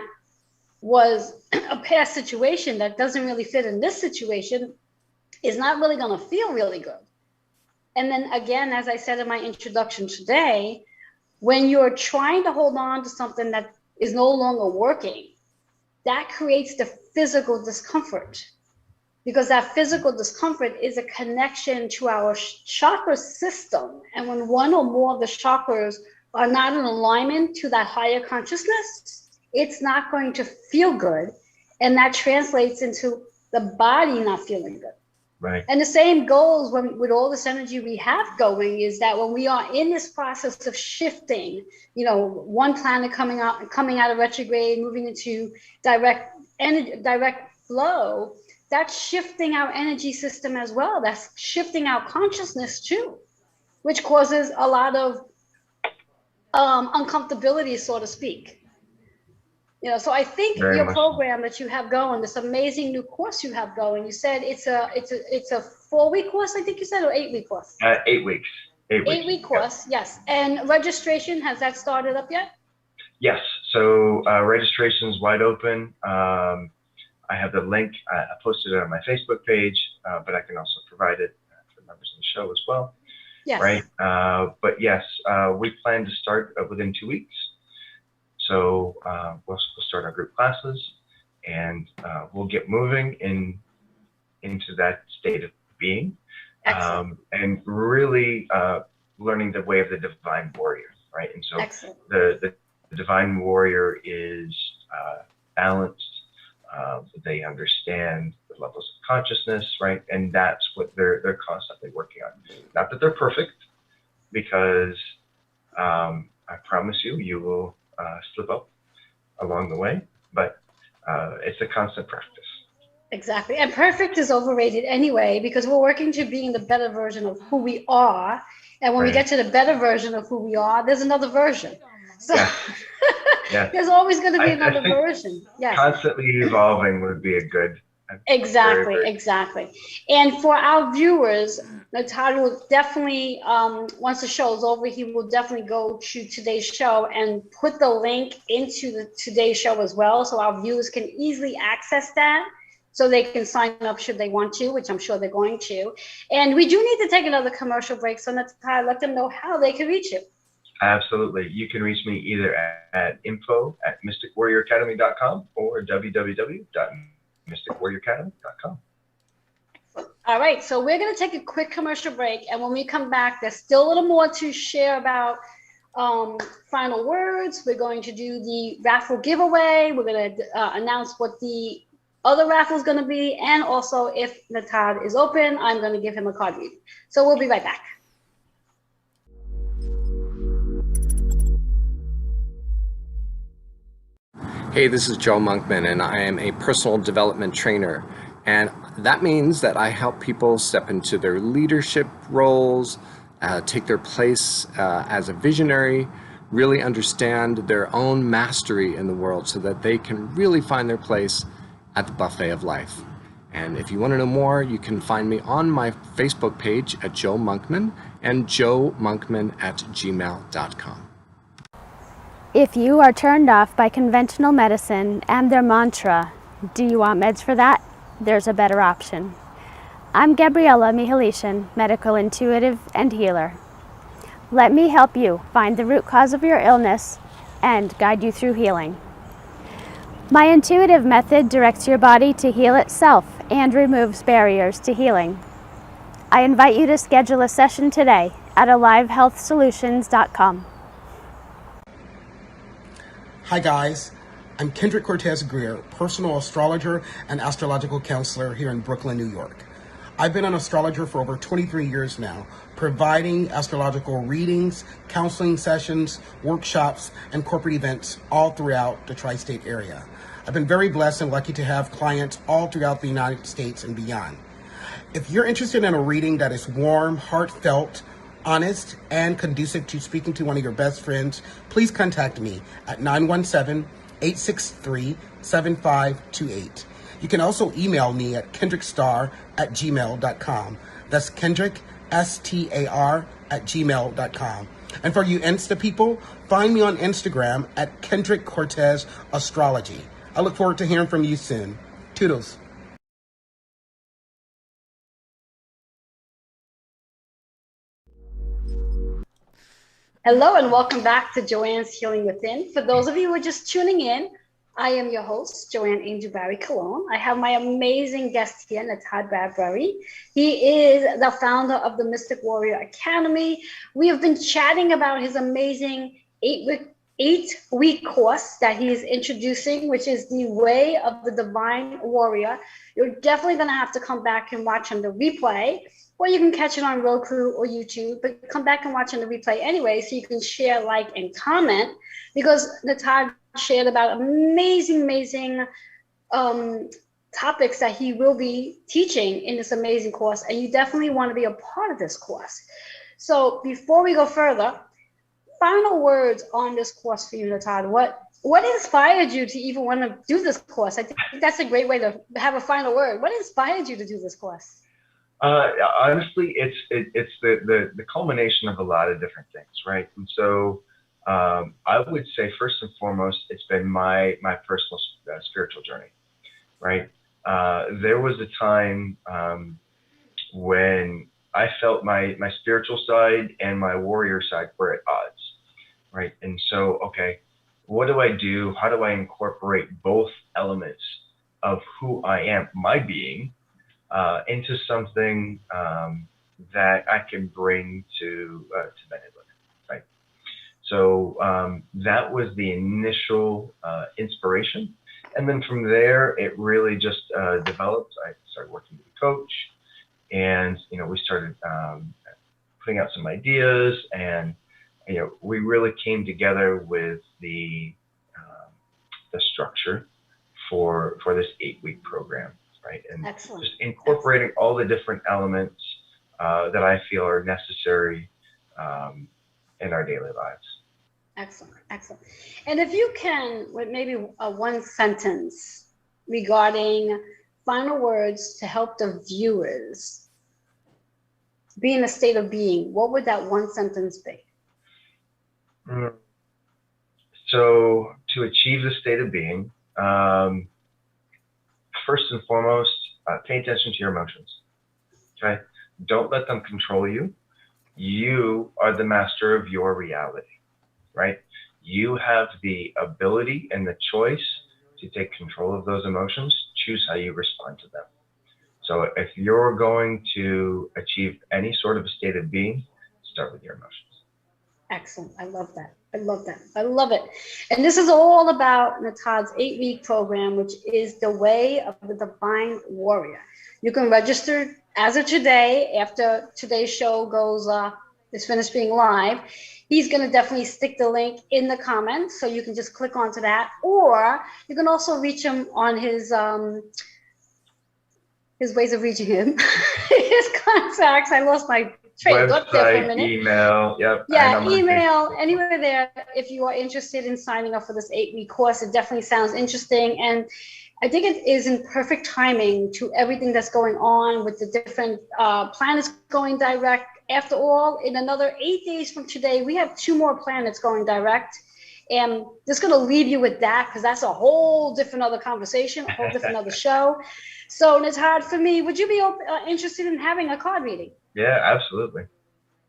S1: was a past situation that doesn't really fit in this situation is not really going to feel really good. And then again, as I said in my introduction today, when you're trying to hold on to something that is no longer working, that creates the physical discomfort, because that physical discomfort is a connection to our chakra system. And when one or more of the chakras are not in alignment to that higher consciousness, it's not going to feel good. And that translates into the body not feeling good.
S4: Right.
S1: And the same goes with all this energy we have going, is that when we are in this process of shifting, you know, one planet coming out of retrograde, moving into direct flow, that's shifting our energy system as well. That's shifting our consciousness too, which causes a lot of uncomfortability, so to speak. You know, so I think
S4: Very
S1: your
S4: much
S1: program that you have going, this amazing new course you have going, you said it's a 4-week course, I think you said, or 8-week course?
S4: 8 weeks.
S1: 8-week course, yes. And registration, has that started up yet?
S4: Yes. So registration's wide open. I have the link. I posted it on my Facebook page, but I can also provide it for members of the show as well.
S1: Yes.
S4: Right. But yes, we plan to start within 2 weeks. So we'll start our group classes, and we'll get moving into that state of being, and really learning the way of the divine warrior, right? And so the divine warrior is balanced. They understand the levels of consciousness, right? And that's what they're constantly working on. Not that they're perfect, because I promise you will slip up along the way, but it's a constant practice.
S1: Exactly. And perfect is overrated anyway, because we're working to being the better version of who we are. And when we get to the better version of who we are, there's another version. So
S4: yeah.
S1: there's always going to be another version. Yes.
S4: Constantly evolving would be a good
S1: Exactly,
S4: very,
S1: exactly. And for our viewers, Todd will definitely, once the show is over, he will definitely go to today's show and put the link into the today's show as well, so our viewers can easily access that, so they can sign up should they want to, which I'm sure they're going to. And we do need to take another commercial break, so Todd, let them know how they can reach you.
S4: absolutely. You can reach me either at info@mysticwarrioracademy.com or www.mysticwarrioracademy.com.
S1: All right, so we're going to take a quick commercial break, and when we come back, there's still a little more to share about final words. We're going to do the raffle giveaway. We're going to announce what the other raffle is going to be, and also if Todd is open, I'm going to give him a card reading. So we'll be right back.
S9: Hey, this is Joe Monkman, and I am a personal development trainer. And that means that I help people step into their leadership roles, take their place as a visionary, really understand their own mastery in the world so that they can really find their place at the buffet of life. And if you want to know more, you can find me on my Facebook page at Joe Monkman and joemonkman@gmail.com.
S10: If you are turned off by conventional medicine and their mantra, do you want meds for that? There's a better option. I'm Gabriella Mihalichin, medical intuitive and healer. Let me help you find the root cause of your illness and guide you through healing. My intuitive method directs your body to heal itself and removes barriers to healing. I invite you to schedule a session today at alivehealthsolutions.com.
S11: Hi guys, I'm Kendrick Grier, personal astrologer and astrological counselor here in Brooklyn, New York. I've been an astrologer for over 23 years now, providing astrological readings, counseling sessions, workshops, and corporate events all throughout the tri-state area. I've been very blessed and lucky to have clients all throughout the United States and beyond. If you're interested in a reading that is warm, heartfelt, honest, and conducive to speaking to one of your best friends, please contact me at 917-863-7528. You can also email me at kendrickstar@gmail.com. That's Kendrick, STAR@gmail.com. And for you Insta people, find me on Instagram at Kendrick Cortez Astrology. I look forward to hearing from you soon. Toodles.
S1: Hello and welcome back to Joanne's Healing Within. For those of you who are just tuning in, I am your host, Joanne Angel Barry Colon. I have my amazing guest here, Todd Bradbury. He is the founder of the Mystic Warrior Academy. We have been chatting about his amazing eight-week course that he is introducing, which is the Way of the Divine Warrior. You're definitely going to have to come back and watch on the replay, or you can catch it on Roku or YouTube, but come back and watch on the replay anyway, so you can share, like, and comment, because Todd shared about amazing topics that he will be teaching in this amazing course, and you definitely want to be a part of this course. So before we go further, final words on this course for you, Todd. What inspired you to even want to do this course? I think that's a great way to have a final word. What inspired you to do this course?
S4: Honestly, it's the culmination of a lot of different things, right? And so I would say first and foremost, it's been my personal spiritual journey, right? There was a time when I felt my spiritual side and my warrior side were at odds, right? And so, okay, what do I do? How do I incorporate both elements of who I am, my being, into something that I can bring to men and women, right? So that was the initial inspiration. And then from there, it really just developed. I started working with a coach, and we started putting out some ideas, and we really came together with the structure for this 8-week program, right? And
S1: Excellent.
S4: Just incorporating all the different elements that I feel are necessary in our daily lives.
S1: Excellent. And if you can, with maybe one sentence regarding final words to help the viewers be in a state of being, what would that one sentence be?
S4: So to achieve the state of being, first and foremost, pay attention to your emotions. Okay? Don't let them control you. You are the master of your reality, right? You have the ability and the choice to take control of those emotions, choose how you respond to them. So if you're going to achieve any sort of a state of being, start with your emotions.
S1: Excellent. I love that. I love that. I love it. And this is all about Todd's 8-week program, which is the way of the divine warrior. You can register as of today, after today's show goes, is finished being live. He's going to definitely stick the link in the comments, so you can just click onto that, or you can also reach him on his ways of reaching him, his contacts. I lost my train up there for a minute.
S4: Email, yep.
S1: Yeah, email, anywhere there. If you are interested in signing up for this 8-week course, it definitely sounds interesting. And I think it is in perfect timing to everything that's going on with the different planets going direct. After all, in another 8 days from today, we have 2 more planets going direct. And just going to leave you with that, because that's a whole different other conversation, a whole different other show. So, Todd, for me, would you be interested in having a card reading?
S4: Yeah, absolutely.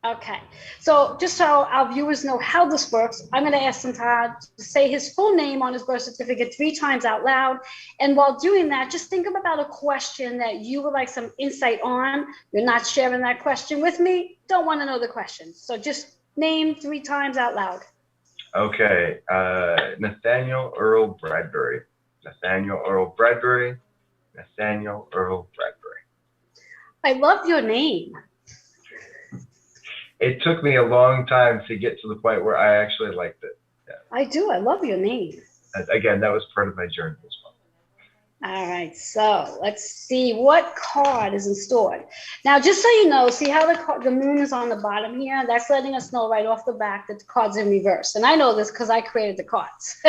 S1: Okay. So just so our viewers know how this works, I'm going to ask Todd to say his full name on his birth certificate 3 times out loud. And while doing that, just think about a question that you would like some insight on. You're not sharing that question with me. Don't want to know the question. So just name 3 times out loud.
S4: Okay. Nathaniel Earl Bradbury. Nathaniel Earl Bradbury. Nathaniel Earl Bradbury.
S1: I love your name.
S4: It took me a long time to get to the point where I actually liked it. Yeah.
S1: I do. I love your name.
S4: And again, that was part of my journey as well.
S1: All right. So let's see what card is installed. Now, just so you know, see how the moon is on the bottom here? That's letting us know right off the bat that the card's in reverse. And I know this because I created the cards.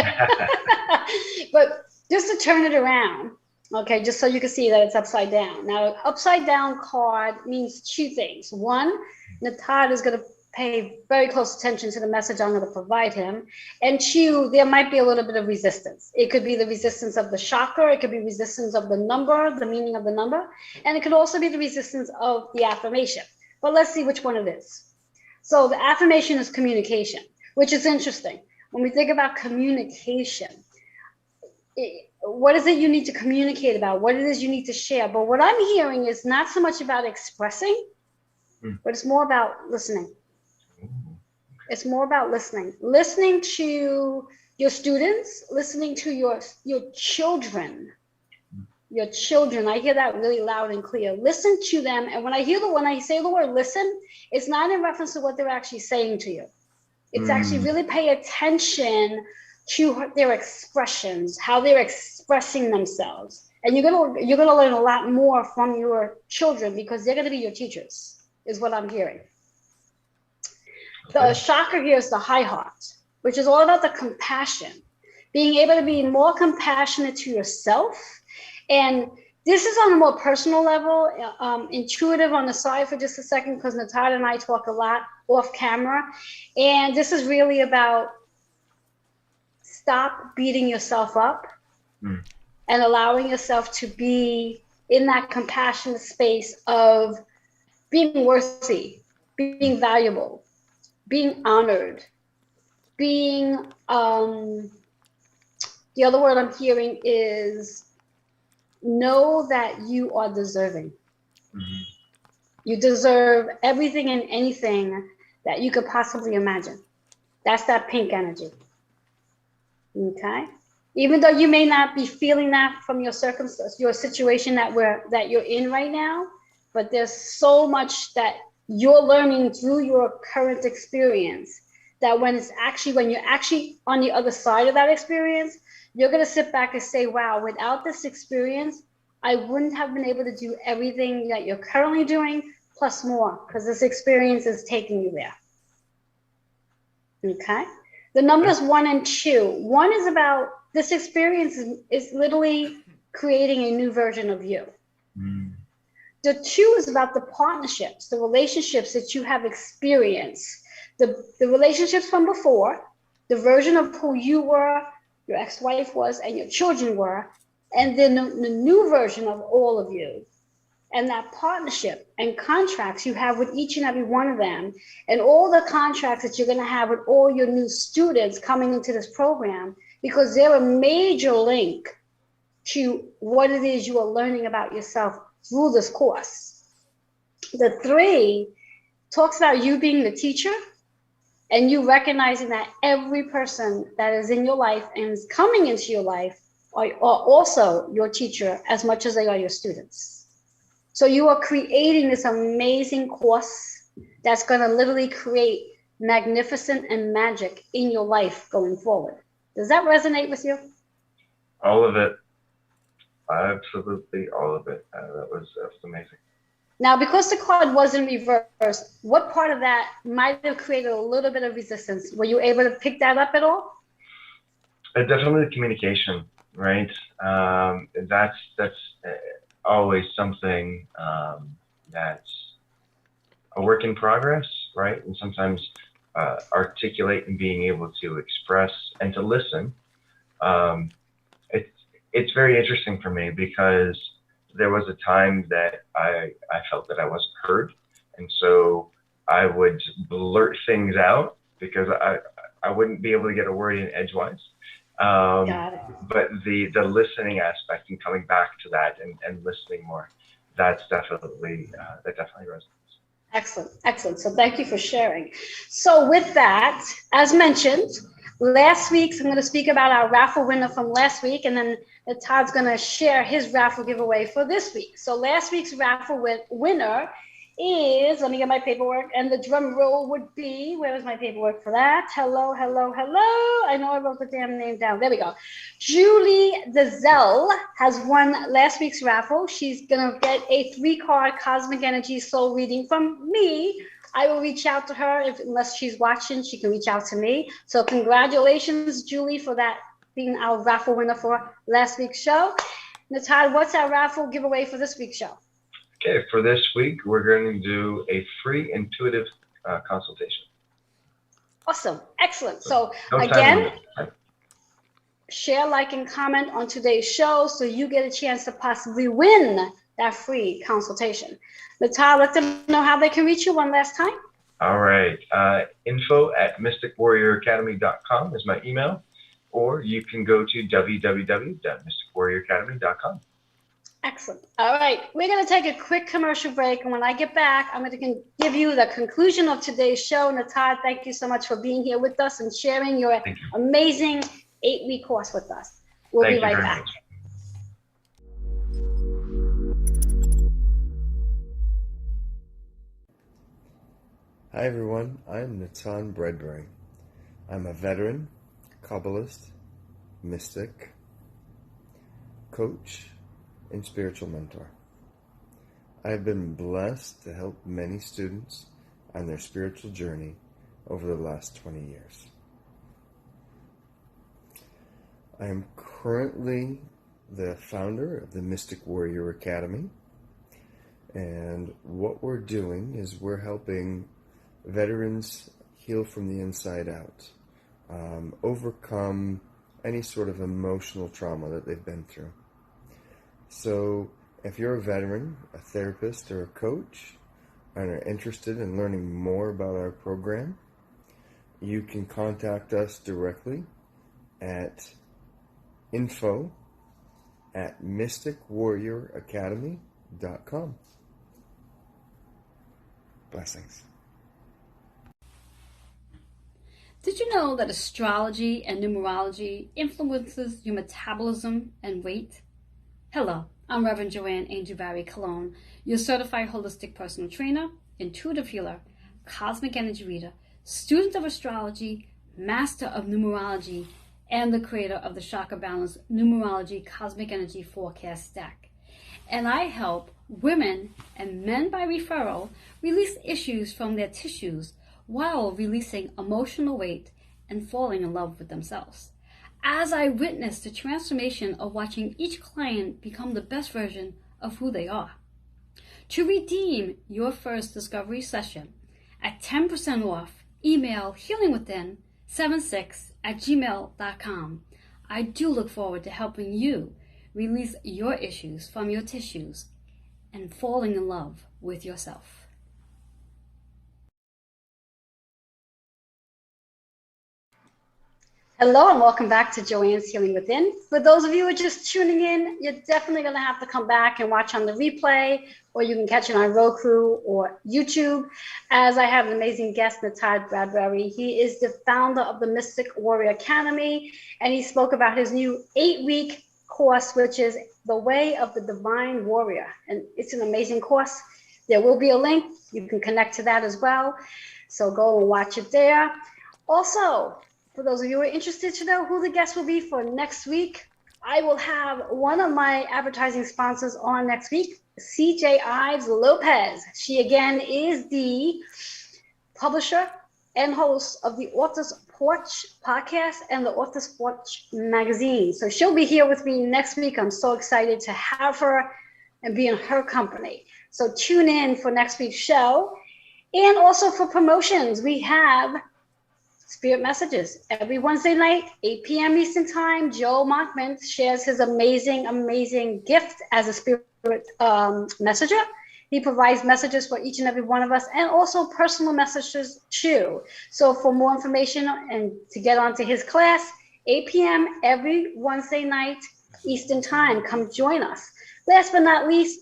S1: But just to turn it around, okay, just so you can see that it's upside down. Now, an upside down card means 2 things. One, Todd is going to pay very close attention to the message I'm going to provide him. And 2, there might be a little bit of resistance. It could be the resistance of the chakra. It could be resistance of the number, the meaning of the number. And it could also be the resistance of the affirmation. But let's see which one it is. So the affirmation is communication, which is interesting. When we think about communication, what is it you need to communicate about? What it is you need to share? But what I'm hearing is not so much about expressing, but it's more about listening. It's more about listening. Listening to your students, listening to your children. Your children. I hear that really loud and clear. Listen to them. And when I say the word listen, it's not in reference to what they're actually saying to you. It's actually really pay attention to their expressions, how they're expressing themselves. And you're gonna learn a lot more from your children because they're gonna be your teachers, is what I'm hearing. The chakra here is the high heart, which is all about the compassion, being able to be more compassionate to yourself. And this is on a more personal level, intuitive on the side for just a second, because Todd and I talk a lot off camera. And this is really about stop beating yourself up and allowing yourself to be in that compassionate space of being worthy, being valuable, being honored, being, the other word I'm hearing is know that you are deserving. You deserve everything and anything that you could possibly imagine. That's that pink energy. Okay? Even though you may not be feeling that from your circumstance, your situation that you're in right now, but there's so much that you're learning through your current experience that when you're actually on the other side of that experience, you're going to sit back and say, wow, without this experience, I wouldn't have been able to do everything that you're currently doing, plus more, because this experience is taking you there. Okay? The numbers 1 and 2. 1 is about this experience is literally creating a new version of you.
S4: Mm.
S1: The 2 is about the partnerships, the relationships that you have experienced, the relationships from before, the version of who you were, your ex-wife was, and your children were, and then the new version of all of you. And that partnership and contracts you have with each and every one of them, and all the contracts that you're going to have with all your new students coming into this program, because they're a major link to what it is you are learning about yourself through this course. The 3 talks about you being the teacher and you recognizing that every person that is in your life and is coming into your life are also your teacher as much as they are your students. So you are creating this amazing course that's going to literally create magnificent and magic in your life going forward. Does that resonate with you?
S4: All of it. Absolutely all of it. That was amazing.
S1: Now, because the card wasn't reversed, what part of that might have created a little bit of resistance? Were you able to pick that up at all?
S4: Definitely the communication, right? That's always something that's a work in progress, right? And sometimes articulate and being able to express and to listen. It's very interesting for me because there was a time that I felt that I wasn't heard. And so I would blurt things out because I wouldn't be able to get a word in edgewise.
S1: Got it.
S4: But the listening aspect and coming back to that and listening more, that definitely resonates.
S1: Excellent, excellent. So thank you for sharing. So with that, as mentioned, last week's, I'm going to speak about our raffle winner from last week, and then Todd's going to share his raffle giveaway for this week. So last week's raffle winner is, let me get my paperwork, and the drum roll would be, where is my paperwork for that? Hello, hello, hello. I know I wrote the damn name down. There we go. Julie Dezelle has won last week's raffle. She's going to get a 3-card Cosmic Energy Soul reading from me. I will reach out to her. Unless she's watching, she can reach out to me. So congratulations, Julie, for that being our raffle winner for last week's show. Now, Todd, what's our raffle giveaway for this week's show?
S4: Okay, for this week, we're going to do a free intuitive consultation.
S1: Awesome. Excellent. So
S4: No time
S1: again,
S4: limit.
S1: share, like, and comment on today's show so you get a chance to possibly win that free consultation. Todd, let them know how they can reach you one last time.
S4: All right. info@mysticwarrioracademy.com is my email, or you can go to www.mysticwarrioracademy.com.
S1: Excellent. All right. We're going to take a quick commercial break. And when I get back, I'm going to give you the conclusion of today's show. Todd, thank you so much for being here with us and sharing your amazing 8-week course with us. We'll be right back.
S2: Hi everyone, I'm Todd Bradbury. I'm a veteran, Kabbalist, mystic, coach, and spiritual mentor. I have been blessed to help many students on their spiritual journey over the last 20 years. I am currently the founder of the Mystic Warrior Academy, and what we're doing is we're helping veterans heal from the inside out, overcome any sort of emotional trauma that they've been through. So if you're a veteran, a therapist, or a coach, and are interested in learning more about our program, you can contact us directly at info@mysticwarrioracademy.com. Blessings.
S1: Did you know that astrology and numerology influences your metabolism and weight? Hello, I'm Reverend Joanne Angel Barry Cologne, your certified holistic personal trainer, intuitive healer, cosmic energy reader, student of astrology, master of numerology, and the creator of the Chakra Balance Numerology Cosmic Energy Forecast Stack. And I help women and men by referral release issues from their tissues while releasing emotional weight and falling in love with themselves. as I witness the transformation of watching each client become the best version of who they are. To redeem your first discovery session at 10% off, email healingwithin76@gmail.com. I do look forward to helping you release your issues from your tissues and falling in love with yourself. Hello and welcome back to Joanne's Healing Within. For those of you who are just tuning in, you're definitely going to have to come back and watch on the replay, or you can catch it on Roku or YouTube, as I have an amazing guest, Todd Bradbury. He is the founder of the Mystic Warrior Academy, and he spoke about his new 8-week course, which is The Way of the Divine Warrior. And it's an amazing course. There will be a link. You can connect to that as well. So go and watch it there. Also, for those of you who are interested to know who the guest will be for next week, I will have one of my advertising sponsors on next week, CJ Ives Lopez. She again is the publisher and host of the Author's Porch podcast and the Author's Porch magazine. So she'll be here with me next week. I'm so excited to have her and be in her company. So tune in for next week's show. And also for promotions, we have Spirit Messages. Every Wednesday night, 8 p.m. Eastern Time, Joe Monkman shares his amazing gift as a spirit messenger. He provides messages for each and every one of us, and also personal messages too. So for more information and to get onto his class, 8 p.m. every Wednesday night, Eastern Time. Come join us. Last but not least,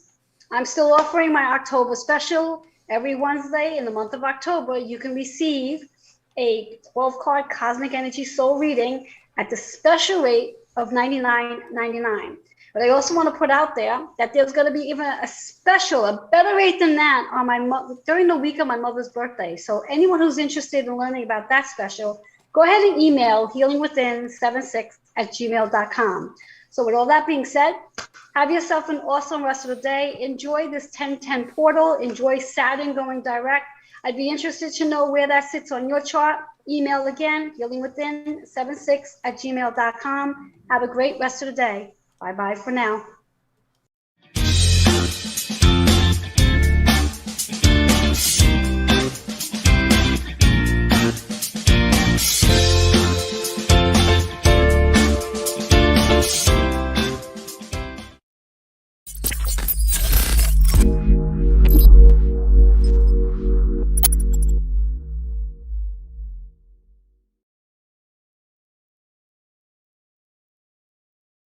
S1: I'm still offering my October special. Every Wednesday in the month of October, you can receive a 12-card Cosmic Energy Soul reading at the special rate of $99.99. But I also want to put out there that there's going to be even a special, a better rate than that on during the week of my mother's birthday. So anyone who's interested in learning about that special, go ahead and email healingwithin76@gmail.com. So with all that being said, have yourself an awesome rest of the day. Enjoy this 1010 portal. Enjoy Saturn going direct. I'd be interested to know where that sits on your chart. Email again, healingwithin76@gmail.com. Have a great rest of the day. Bye-bye for now.